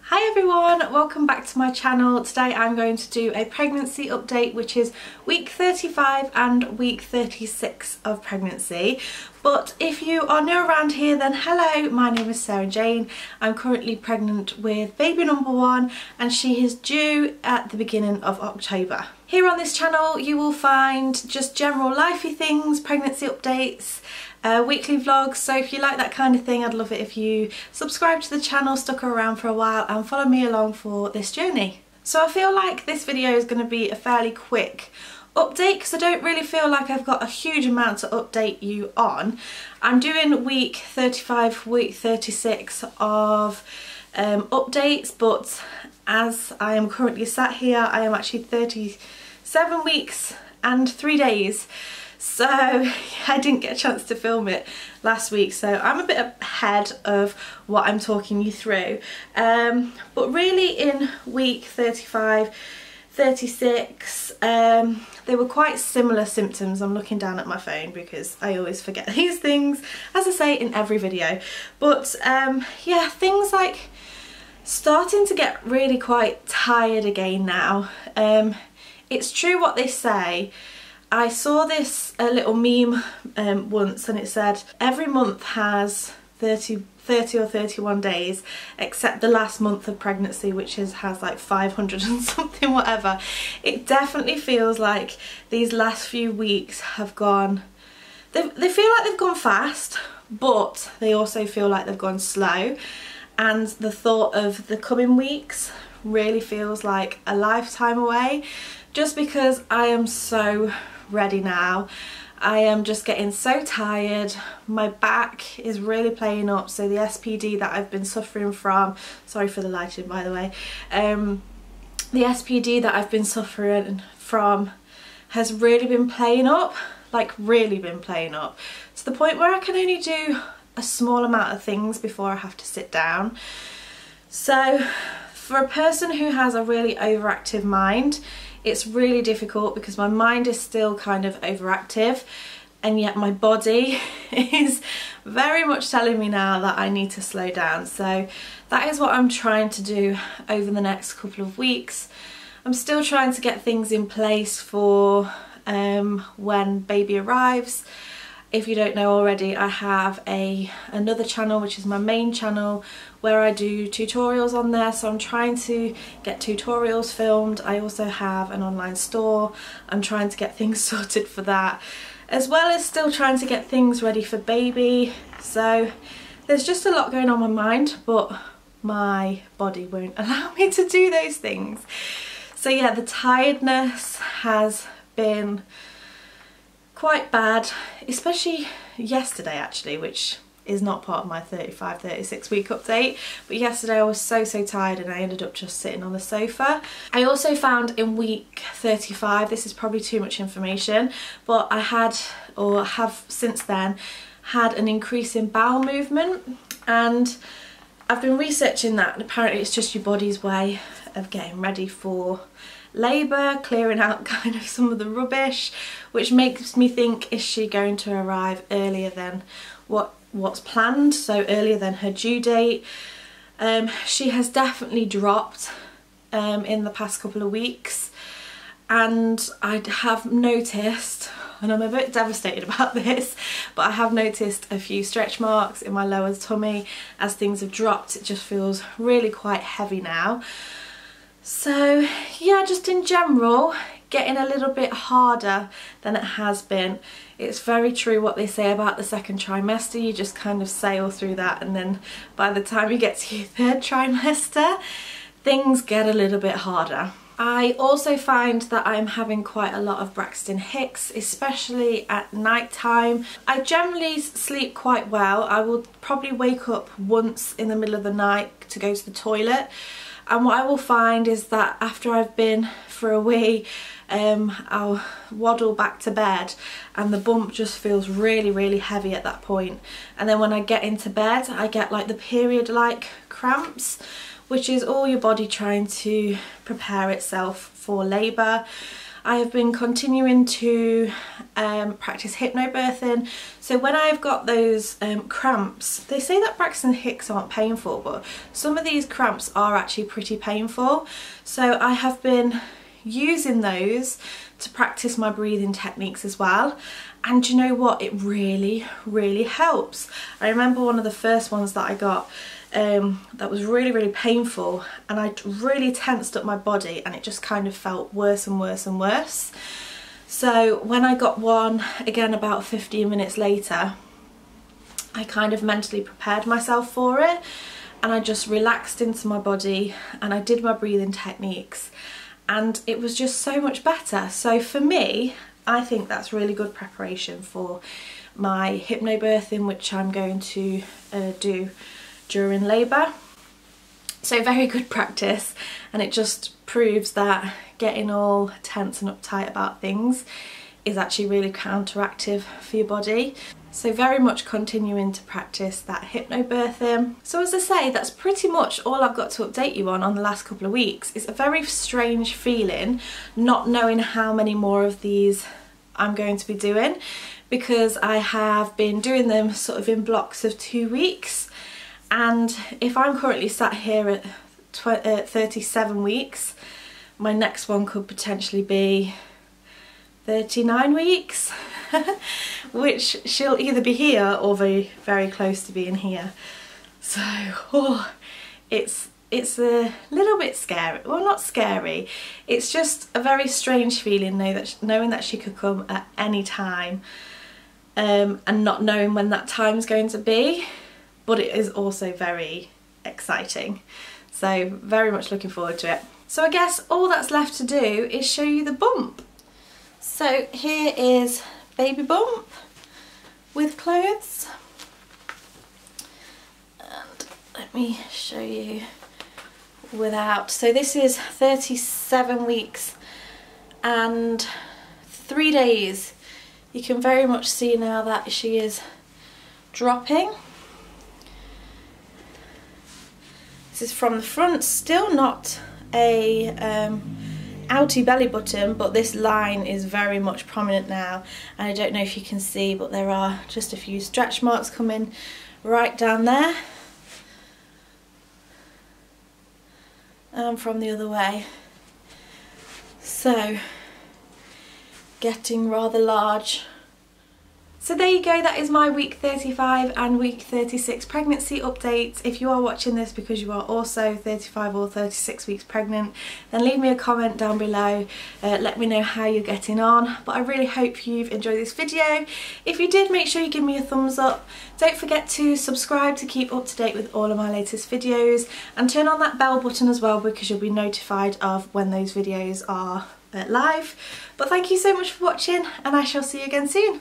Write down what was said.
Hi everyone, welcome back to my channel. Today I'm going to do a pregnancy update, which is week 35 and week 36 of pregnancy. But if you are new around here, then hello, my name is Sarah-Jayne. I'm currently pregnant with baby number 1 and she is due at the beginning of October. Here on this channel you will find just general lifey things, pregnancy updates, weekly vlogs, so if you like that kind of thing, I'd love it if you subscribe to the channel, stuck around for a while and follow me along for this journey. So I feel like this video is going to be a fairly quick update because I don't really feel like I've got a huge amount to update you on. I'm doing week 35, week 36 of updates, but as I am currently sat here, I am actually 37 weeks and 3 days. So I didn't get a chance to film it last week, so I'm a bit ahead of what I'm talking you through. But really in week 35, 36, they were quite similar symptoms. I'm looking down at my phone because I always forget these things, as I say in every video. But yeah, things like starting to get really quite tired again now. It's true what they say. I saw this little meme once and it said every month has 30 or 31 days except the last month of pregnancy, which has like 500 and something whatever. It definitely feels like these last few weeks have gone, they feel like they've gone fast, but they also feel like they've gone slow, and the thought of the coming weeks really feels like a lifetime away, just because I am so ready now. I am just getting so tired. My back is really playing up, so the SPD that I've been suffering from, sorry for the lighting by the way, the SPD that I've been suffering from has really been playing up, like really been playing up, to the point where I can only do a small amount of things before I have to sit down. So for a person who has a really overactive mind, it's really difficult because my mind is still kind of overactive and yet my body is very much telling me now that I need to slow down. So that is what I'm trying to do over the next couple of weeks. I'm still trying to get things in place for when baby arrives. If you don't know already, I have another channel, which is my main channel, where I do tutorials on there, so I'm trying to get tutorials filmed. I also have an online store. I'm trying to get things sorted for that, as well as still trying to get things ready for baby. So there's just a lot going on in my mind, but my body won't allow me to do those things. So yeah, the tiredness has been quite bad, especially yesterday actually, which is not part of my 35-36 week update, but yesterday I was so tired and I ended up just sitting on the sofa. I also found in week 35, this is probably too much information, but I had, or have since then, had an increase in bowel movement, and I've been researching that, and apparently it's just your body's way of getting ready for labour, clearing out kind of some of the rubbish, which makes me think, is she going to arrive earlier than what's planned, so earlier than her due date? She has definitely dropped in the past couple of weeks, and I have noticed, and I'm a bit devastated about this, but I have noticed a few stretch marks in my lower tummy as things have dropped. It just feels really quite heavy now. So yeah, just in general, getting a little bit harder than it has been. It's very true what they say about the second trimester. You just kind of sail through that, and then by the time you get to your third trimester, things get a little bit harder. I also find that I'm having quite a lot of Braxton Hicks, especially at night time. I generally sleep quite well. I will probably wake up once in the middle of the night to go to the toilet. And what I will find is that after I've been for a wee, I'll waddle back to bed and the bump just feels really heavy at that point. And then when I get into bed, I get like the period-like cramps, which is all your body trying to prepare itself for labour. I have been continuing to practice hypnobirthing. So when I've got those cramps, they say that Braxton Hicks aren't painful, but some of these cramps are actually pretty painful. So I have been using those to practice my breathing techniques as well, and you know what, it really helps. I remember one of the first ones that I got that was really painful, and I really tensed up my body, and it just kind of felt worse and worse. So when I got one again about 15 minutes later, I kind of mentally prepared myself for it, and I just relaxed into my body and I did my breathing techniques, and it was just so much better. So for me, I think that's really good preparation for my hypnobirthing, which I'm going to do during labour. So very good practice, and it just proves that getting all tense and uptight about things is actually really counteractive for your body. So very much continuing to practice that hypnobirthing. So as I say, that's pretty much all I've got to update you on the last couple of weeks. It's a very strange feeling not knowing how many more of these I'm going to be doing, because I have been doing them sort of in blocks of 2 weeks, and if I'm currently sat here at 37 weeks, my next one could potentially be 39 weeks, which she'll either be here or very close to being here. So it's a little bit scary. Well, not scary, it's just a very strange feeling knowing that she could come at any time, and not knowing when that time's going to be, but it is also very exciting. So very much looking forward to it. So I guess all that's left to do is show you the bump. So here is baby bump with clothes, and let me show you without. So this is 37 weeks and 3 days. You can very much see now that she is dropping. This is from the front, still not a outie belly button, but this line is very much prominent now, and I don't know if you can see, but there are just a few stretch marks coming right down there, and from the other way. So getting rather large. So there you go, that is my week 35 and week 36 pregnancy updates. If you are watching this because you are also 35 or 36 weeks pregnant, then leave me a comment down below. Let me know how you're getting on. But I really hope you've enjoyed this video. If you did, make sure you give me a thumbs up. Don't forget to subscribe to keep up to date with all of my latest videos, and turn on that bell button as well, because you'll be notified of when those videos are live. But thank you so much for watching, and I shall see you again soon.